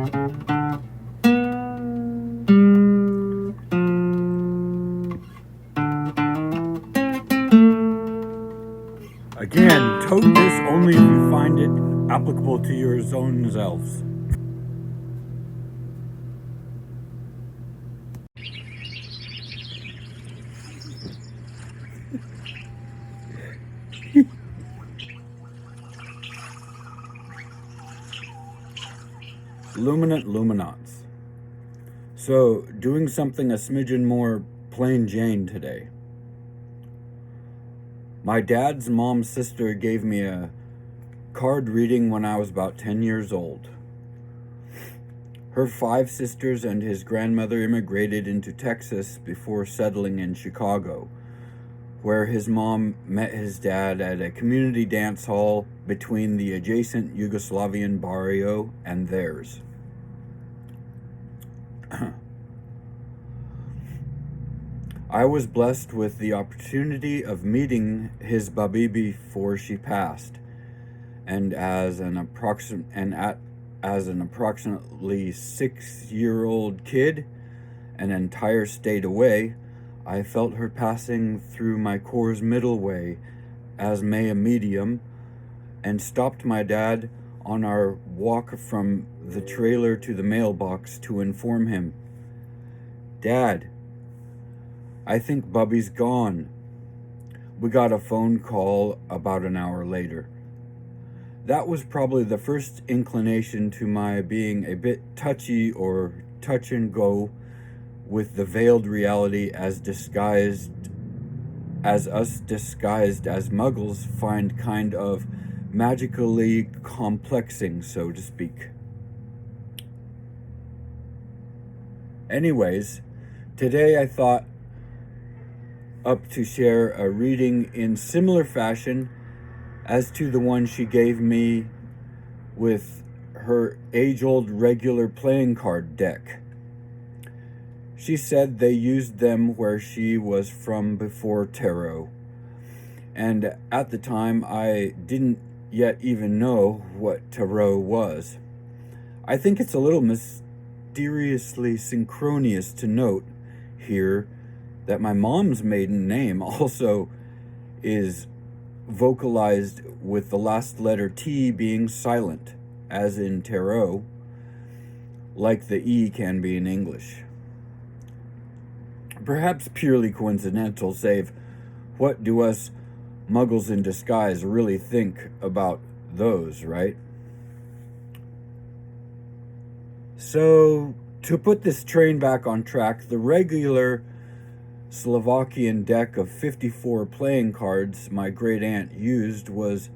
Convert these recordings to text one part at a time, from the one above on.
Again, tote this only if you find it applicable to your own selves. Luminaughts. So, doing something a smidgen more plain Jane today. My dad's mom's sister gave me a card reading when I was about 10 years old. Her 5 sisters and his grandmother immigrated into Texas before settling in Chicago, where his mom met his dad at a community dance hall between the adjacent Yugoslavian barrio and theirs. I was blessed with the opportunity of meeting his babi before she passed, and as an approximately 6-year-old kid, an entire state away, I felt her passing through my core's middle way as may a medium, and stopped my dad on our walk from the trailer to the mailbox to inform him, "Dad, I think Bubby's gone." We got a phone call about an hour later. That was probably the first inclination to my being a bit touchy or touch and go with the veiled reality as disguised as muggles find kind of magically complexing, so to speak. Anyways, today I thought up to share a reading in similar fashion as to the one she gave me with her age-old regular playing card deck. She said they used them where she was from before tarot, and at the time I didn't yet even know what tarot was. I think it's a little mysteriously synchronous to note here that my mom's maiden name also is vocalized with the last letter T being silent, as in tarot, like the E can be in English. Perhaps purely coincidental, save what do us muggles in disguise really think about those, right? So, to put this train back on track, the regular Slovakian deck of 54 playing cards my great aunt used was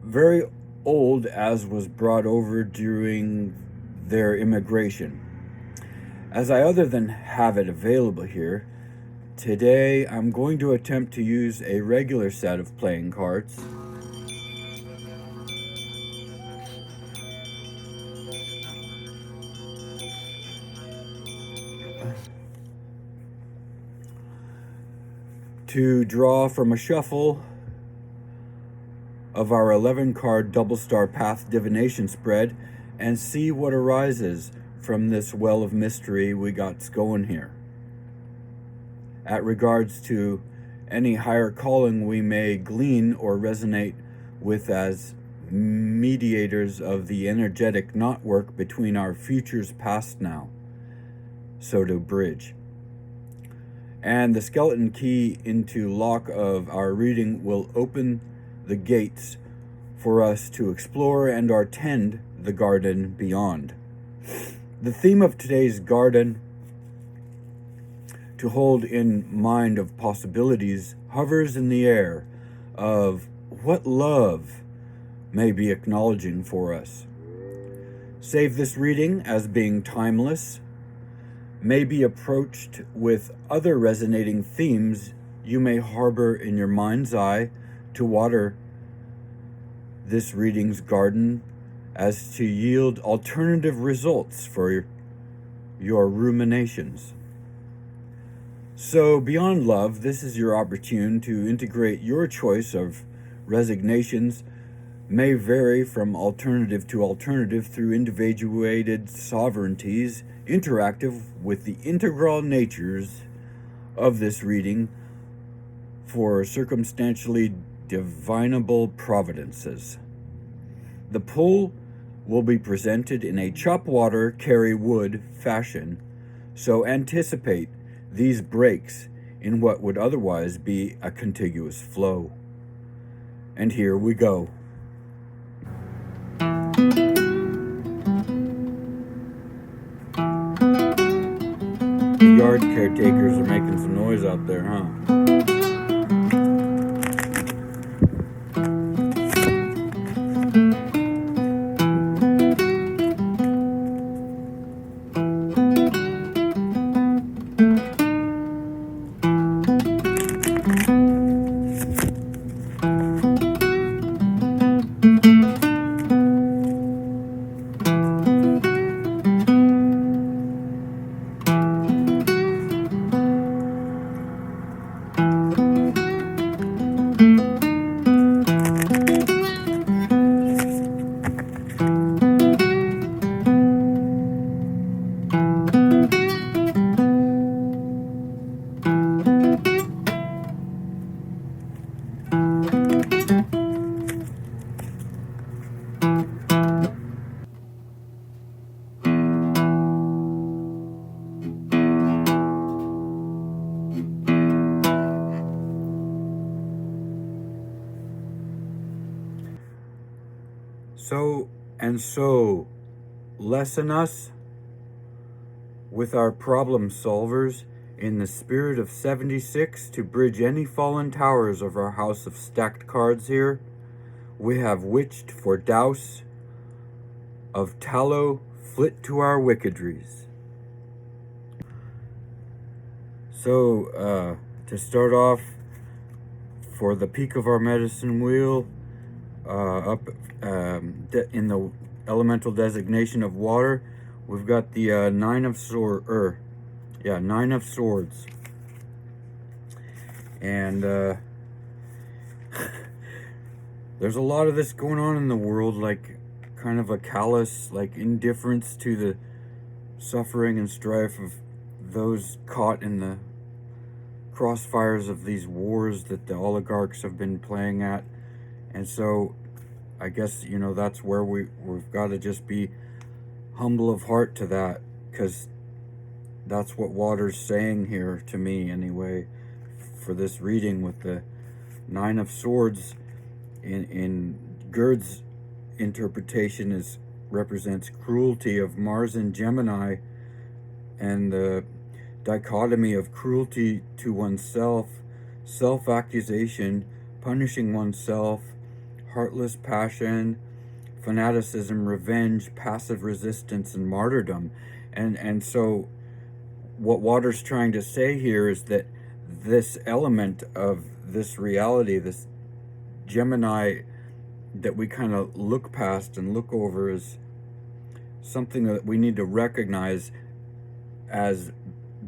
very old, as was brought over during their immigration. As I other than have it available here, today I'm going to attempt to use a regular set of playing cards. To draw from a shuffle of our 11-card double star path divination spread and see what arises from this well of mystery we got going here. At regards to any higher calling we may glean or resonate with as mediators of the energetic knotwork between our futures past now, so to bridge. And the skeleton key into lock of our reading will open the gates for us to explore and or tend the garden beyond. The theme of today's garden, to hold in mind of possibilities, hovers in the air of what love may be acknowledging for us. Save this reading as being timeless, may be approached with other resonating themes you may harbor in your mind's eye to water this reading's garden as to yield alternative results for your ruminations. So beyond love, this is your opportune to integrate your choice of resignations may vary from alternative to alternative through individuated sovereignties interactive with the integral natures of this reading for circumstantially divinable providences. The pull will be presented in a chop water, carry wood fashion, so anticipate these breaks in what would otherwise be a contiguous flow. And here we go. The yard caretakers are making some noise out there, huh? So, lesson us with our problem solvers in the spirit of 76 to bridge any fallen towers of our house of stacked cards here. We have witched for douse of tallow flit to our wickedries. So, to start off, for the peak of our medicine wheel, up in the elemental designation of water, we've got the Nine of Swords. And there's a lot of this going on in the world, like kind of a callous, like indifference to the suffering and strife of those caught in the crossfires of these wars that the oligarchs have been playing at. And so I guess, that's where we've got to just be humble of heart to that, because that's what water's saying here to me anyway, for this reading with the Nine of Swords. In Gerd's interpretation represents cruelty of Mars and Gemini, and the dichotomy of cruelty to oneself, self-accusation, punishing oneself, heartless passion, fanaticism, revenge, passive resistance, and martyrdom. And so what water's trying to say here is that this element of this reality, this Gemini that we kind of look past and look over, is something that we need to recognize as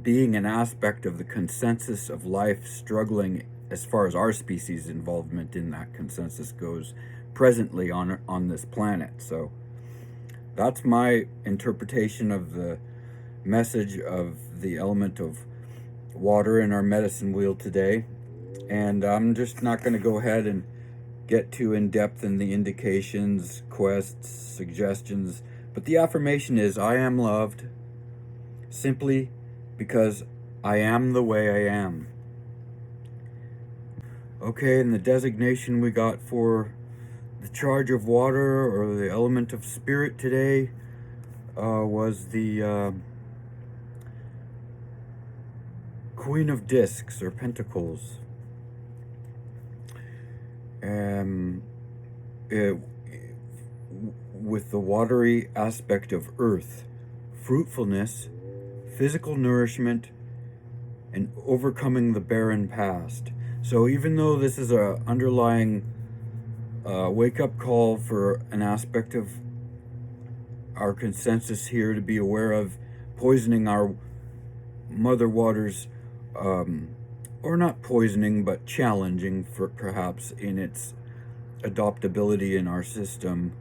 being an aspect of the consensus of life struggling, as far as our species' involvement in that consensus goes, presently on this planet. So that's my interpretation of the message of the element of water in our medicine wheel today. And I'm just not going to go ahead and get too in-depth in the indications, quests, suggestions, but the affirmation is, I am loved simply because I am the way I am. Okay, and the designation we got for the charge of water, or the element of spirit today, was the Queen of Discs, or Pentacles. With the watery aspect of earth, fruitfulness, physical nourishment, and overcoming the barren past. So even though this is a underlying wake-up call for an aspect of our consensus here to be aware of poisoning our mother waters, or not poisoning, but challenging for perhaps in its adaptability in our system,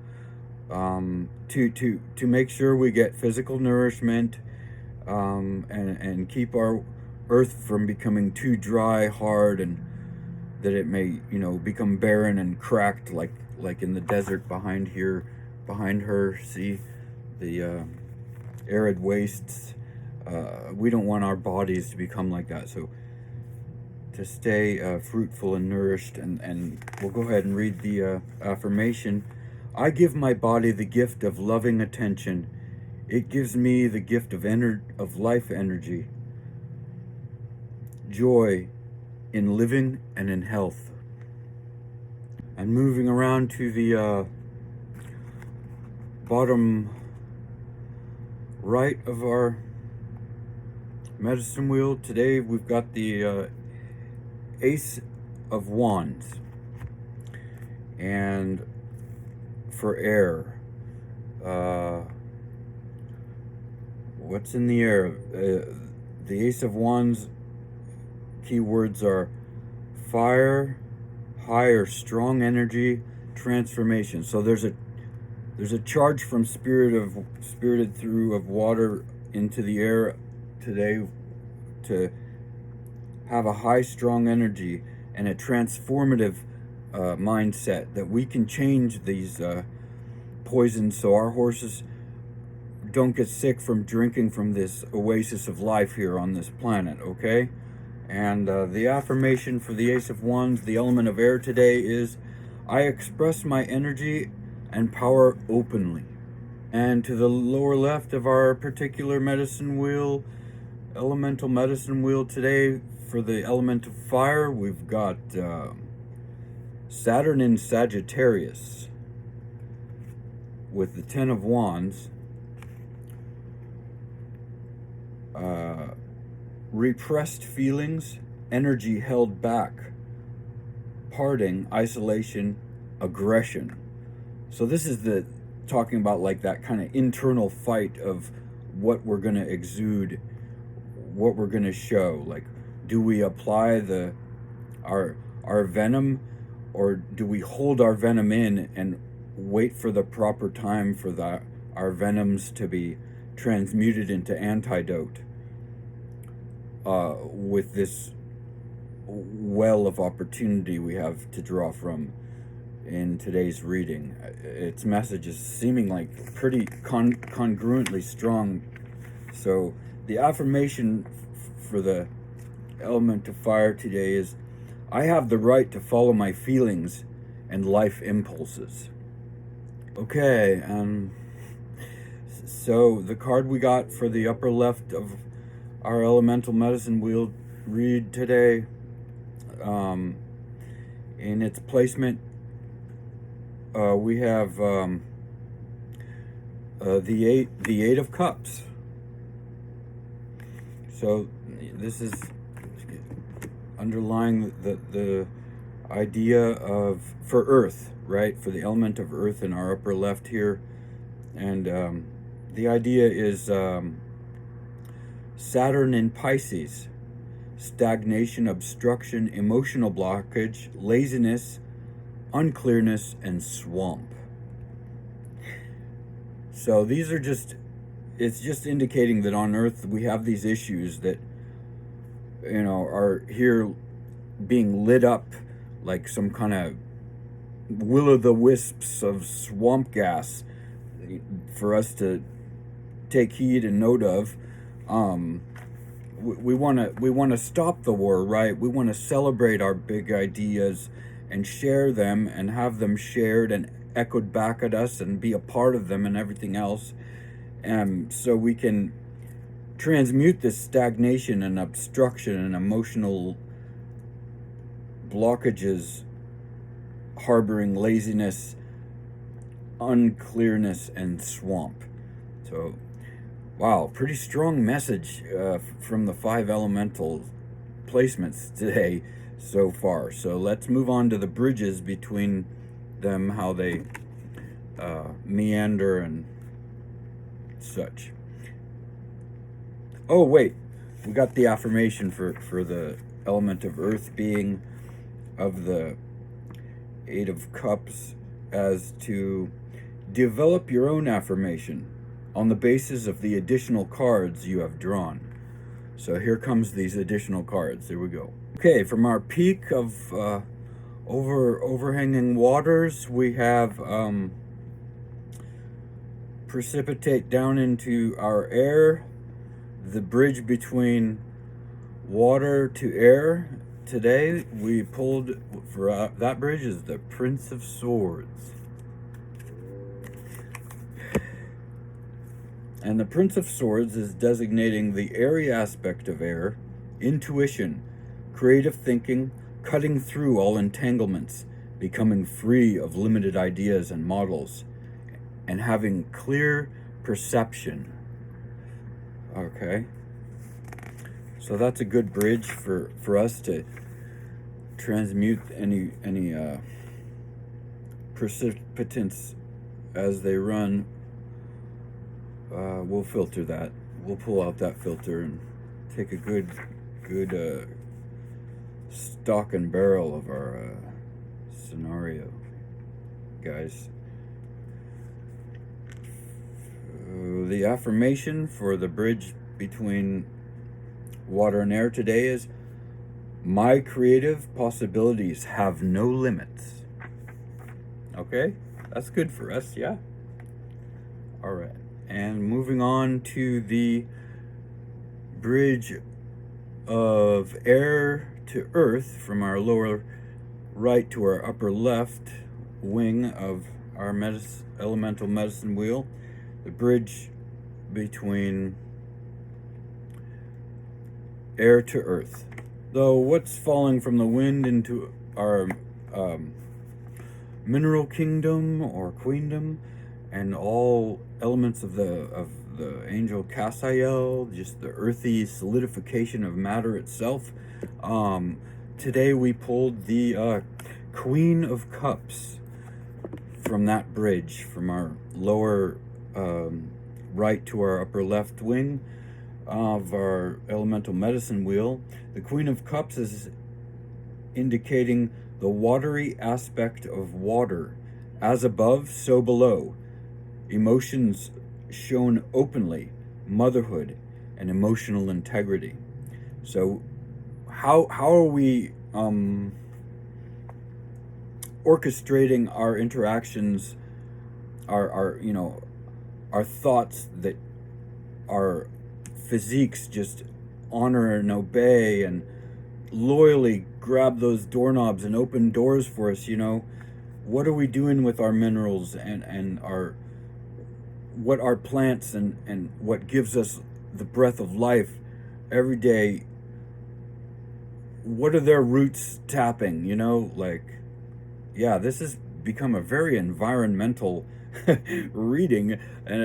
to make sure we get physical nourishment, and keep our earth from becoming too dry, hard, and that it may, become barren and cracked, like in the desert behind her. See the arid wastes. We don't want our bodies to become like that. So to stay fruitful and nourished, and we'll go ahead and read the affirmation. I give my body the gift of loving attention. It gives me the gift of life energy, joy in living and in health. And moving around to the bottom right of our medicine wheel, today we've got the Ace of Wands. And for air, what's in the air? The Ace of Wands keywords are fire, high or strong energy, transformation. So there's a charge from spirited through of water into the air today to have a high, strong energy and a transformative mindset that we can change these poisons so our horses don't get sick from drinking from this oasis of life here on this planet, okay? And the affirmation for the Ace of Wands, the element of air today, is I express my energy and power openly. And to the lower left of our particular medicine wheel, elemental medicine wheel today, for the element of fire, we've got Saturn in Sagittarius with the Ten of Wands. Repressed feelings, energy held back, parting, isolation, aggression. So this is talking about like that kind of internal fight of what we're going to exude, what we're going to show. Like, do we apply our venom, or do we hold our venom in and wait for the proper time for our venoms to be transmuted into antidote? With this well of opportunity we have to draw from in today's reading. Its message is seeming like pretty congruently strong. So the affirmation for the element of fire today is, I have the right to follow my feelings and life impulses. Okay, so the card we got for the upper left of our elemental medicine wheel read today, in its placement, we have the Eight of Cups. So this is underlying the idea of, for Earth, right? For the element of Earth in our upper left here. And the idea is Saturn in Pisces, stagnation, obstruction, emotional blockage, laziness, unclearness, and swamp. So these are it's just indicating that on Earth we have these issues that, are here being lit up like some kind of will-o'-the-wisps of swamp gas for us to take heed and note of. We want to stop the war, right? We want to celebrate our big ideas and share them and have them shared and echoed back at us and be a part of them and everything else. So we can transmute this stagnation and obstruction and emotional blockages, harboring laziness, unclearness, and swamp. So, wow, pretty strong message from the 5 elemental placements today so far. So let's move on to the bridges between them, how they meander and such. Oh, wait, we got the affirmation for the element of Earth being of the Eight of Cups as to develop your own affirmation on the basis of the additional cards you have drawn. So here comes these additional cards. Here we go. Okay, from our peak of overhanging waters, we have precipitate down into our air, the bridge between water to air. Today we pulled for that bridge is the Prince of Swords. And the Prince of Swords is designating the airy aspect of air, intuition, creative thinking, cutting through all entanglements, becoming free of limited ideas and models, and having clear perception. Okay. So that's a good bridge for us to transmute any precipitants as they run. We'll filter that. We'll pull out that filter and take a good stock and barrel of our scenario, guys. The affirmation for the bridge between water and air today is, my creative possibilities have no limits. Okay, that's good for us, yeah? All right. And moving on to the bridge of air to earth from our lower right to our upper left wing of our elemental medicine wheel, the bridge between air to earth. So what's falling from the wind into our mineral kingdom or queendom, and all elements of the angel Cassiel, just the earthy solidification of matter itself. Today we pulled the Queen of Cups from that bridge, from our lower right to our upper left wing of our elemental medicine wheel. The Queen of Cups is indicating the watery aspect of water, as above, so below. Emotions shown openly, motherhood, and emotional integrity. So how are we orchestrating our interactions, our thoughts that our physiques just honor and obey and loyally grab those doorknobs and open doors for us? What are we doing with our minerals and what our plants and what gives us the breath of life every day? What are their roots tapping? This has become a very environmental reading. And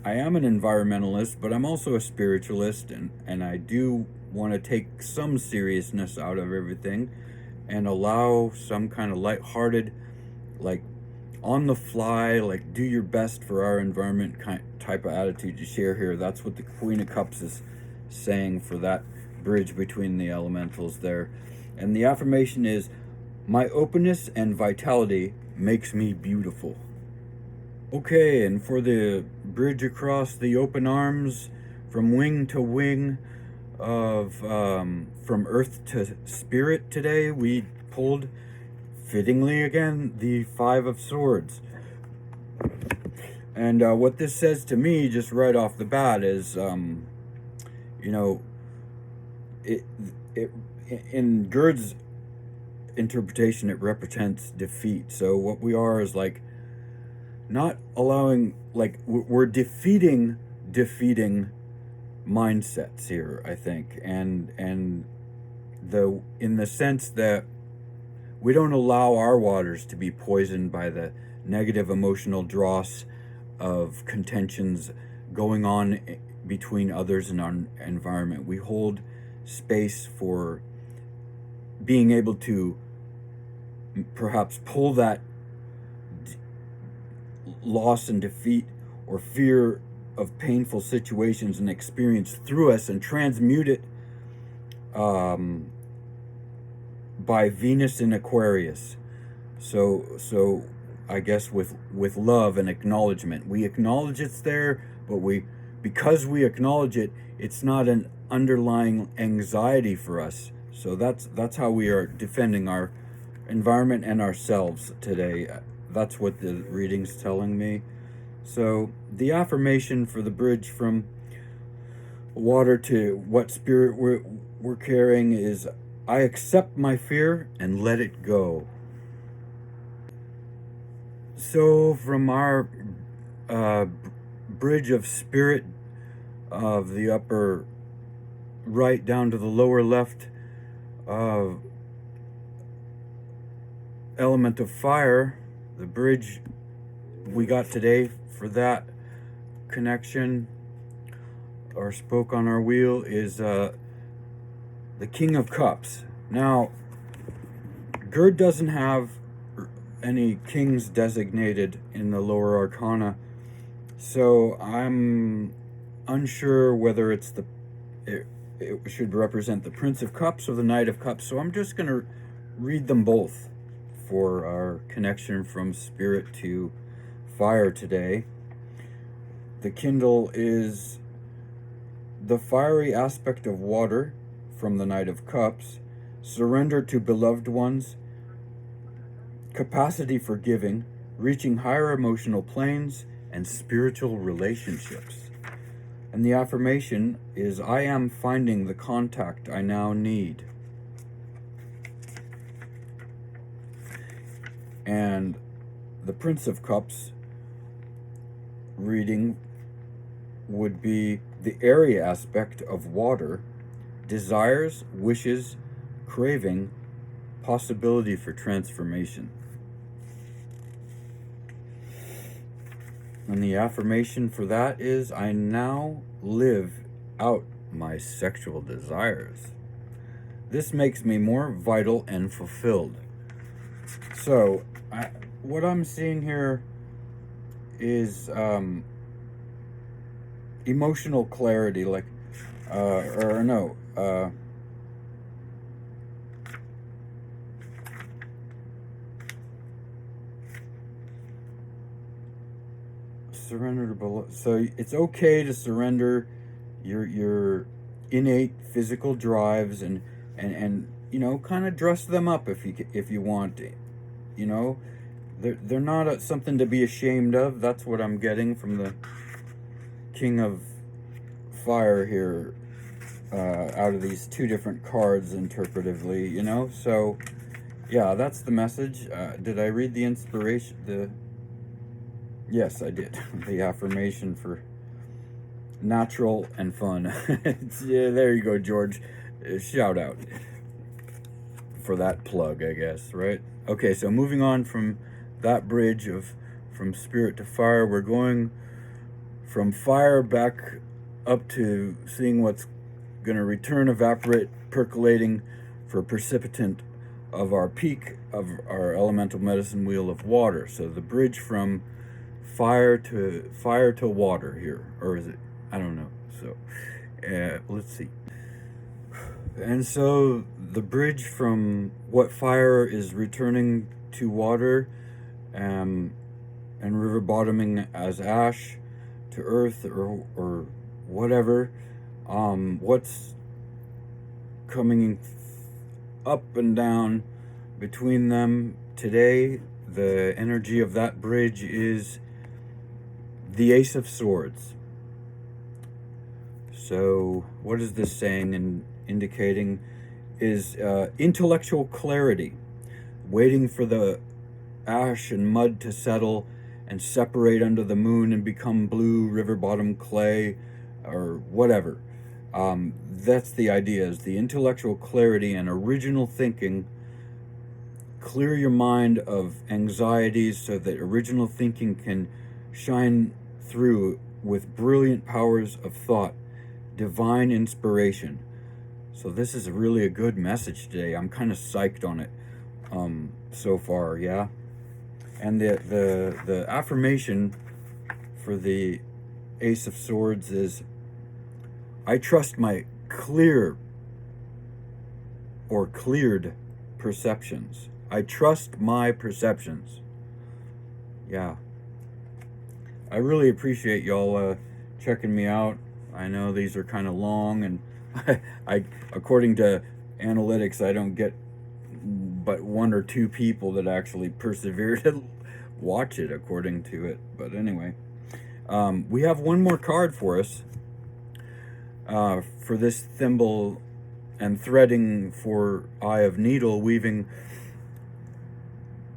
I am an environmentalist, but I'm also a spiritualist, and I do want to take some seriousness out of everything and allow some kind of lighthearted, on the fly, do your best for our environment type of attitude to share here. That's what the Queen of Cups is saying for that bridge between the elementals there. And the affirmation is, my openness and vitality makes me beautiful. Okay, and for the bridge across the open arms from wing to wing of from earth to spirit today, we pulled, fittingly again, the Five of Swords. And what this says to me just right off the bat is, in Gerd's interpretation, it represents defeat. So what we are is not allowing, we're defeating mindsets here, I think, and in the sense that we don't allow our waters to be poisoned by the negative emotional dross of contentions going on between others in our environment. We hold space for being able to perhaps pull that loss and defeat or fear of painful situations and experience through us and transmute it by Venus in Aquarius. So I guess with love and acknowledgement, we acknowledge it's there, but because we acknowledge it, it's not an underlying anxiety for us. So that's how we are defending our environment and ourselves today. That's what the reading's telling me. So the affirmation for the bridge from water to what spirit we're carrying is, I accept my fear and let it go. So from our bridge of spirit of the upper right down to the lower left element of fire, the bridge we got today for that connection or spoke on our wheel is the King of Cups. Now, Gerd doesn't have any kings designated in the lower arcana, so I'm unsure whether it should represent the Prince of Cups or the Knight of Cups, so I'm just going to read them both for our connection from spirit to fire today. The Kindle is the fiery aspect of water from the Knight of Cups, surrender to beloved ones, capacity for giving, reaching higher emotional planes, and spiritual relationships. And the affirmation is, I am finding the contact I now need. And the Prince of Cups reading would be the area aspect of water, desires, wishes, craving, possibility for transformation. And the affirmation for that is, I now live out my sexual desires. This makes me more vital and fulfilled. So, what I'm seeing here is emotional clarity, like, surrender to below. So it's okay to surrender your innate physical drives and you know, kind of dress them up if you want to. You know, they're not something to be ashamed of. That's what I'm getting from the King of Fire here, out of these two different cards interpretively, you know. So yeah, that's the message. Did I read the inspiration? Yes, I did. The affirmation for natural and fun. Yeah, there you go, George. Shout out for that plug, I guess, right? Okay, so moving on from that bridge from spirit to fire, we're going from fire back up to seeing what's going to return, evaporate, percolating for precipitant of our peak of our elemental medicine wheel of water. So the bridge from fire to water here, or is it? I don't know. So let's see. And so the bridge from what fire is returning to water, and river bottoming as ash to earth or whatever. What's coming up and down between them today? The energy of that bridge is the Ace of Swords. So what is this saying and indicating is intellectual clarity, waiting for the ash and mud to settle and separate under the moon and become blue river bottom clay or whatever. That's the idea, is the intellectual clarity and original thinking. Clear your mind of anxieties so that original thinking can shine through with brilliant powers of thought, divine inspiration. So this is really a good message today. I'm kind of psyched on it so far, yeah. And the affirmation for the Ace of Swords is, I trust my cleared perceptions. I trust my perceptions. Yeah. I really appreciate y'all checking me out. I know these are kind of long, and according to analytics, I don't get but 1 or 2 people that actually persevere to watch it, according to it. But anyway, we have one more card for us for this thimble and threading for Eye of Needle, weaving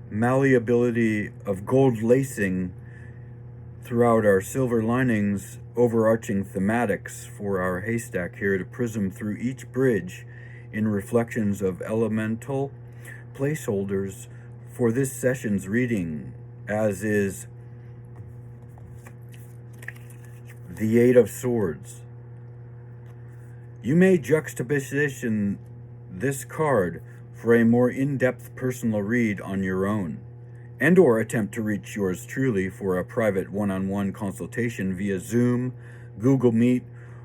malleability of gold lacing throughout our silver linings, overarching thematics for our haystack here to prism through each bridge in reflections of elemental placeholders for this session's reading, as is the Eight of Swords. You may juxtaposition this card for a more in-depth personal read on your own, and or attempt to reach yours truly for a private one-on-one consultation via Zoom, Google Meet,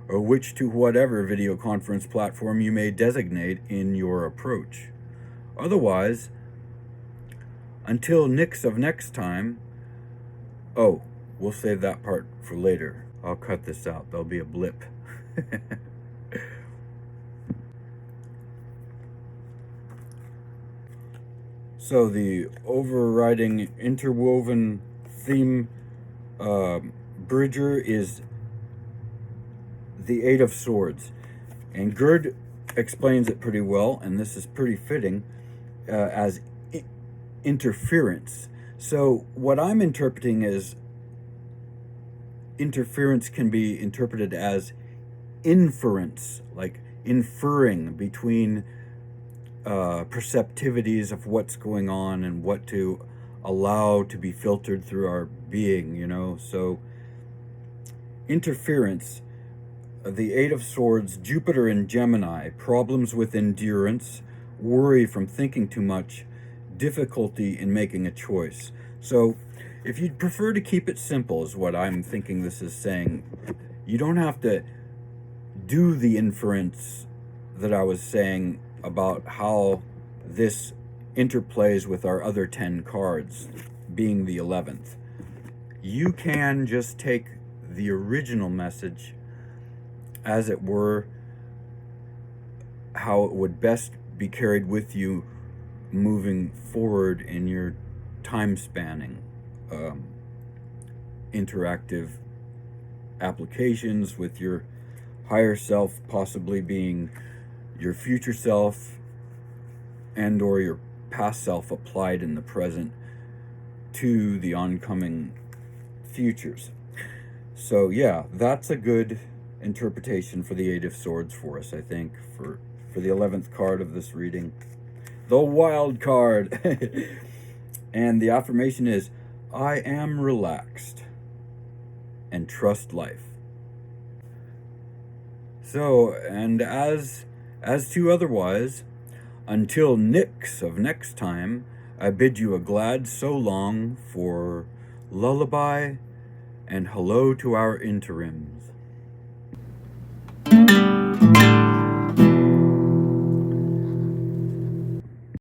or whatever video conference platform you may designate in your approach. Otherwise, until nix of next time, oh, we'll save that part for later. I'll cut this out. There'll be a blip. So the overriding interwoven theme bridger is the Eight of Swords. And Gerd explains it pretty well, and this is pretty fitting, as interference. So what I'm interpreting is interference can be interpreted as inference, like inferring between perceptivities of what's going on and what to allow to be filtered through our being, you know. So interference, the Eight of Swords, Jupiter in Gemini, problems with endurance, worry from thinking too much, difficulty in making a choice. So if you'd prefer to keep it simple, is what I'm thinking this is saying, you don't have to do the inference that I was saying about how this interplays with our other 10 cards, being the 11th. You can just take the original message, as it were, how it would best be carried with you moving forward in your time-spanning interactive applications with your higher self, possibly being your future self and or your past self applied in the present to the oncoming futures. So yeah, that's a good interpretation for the Eight of Swords for us, I think, for the 11th card of this reading, the wild card. And the affirmation is, I am relaxed and trust life. So, and as to otherwise, until nix of next time, I bid you a glad so long for lullaby and hello to our interims.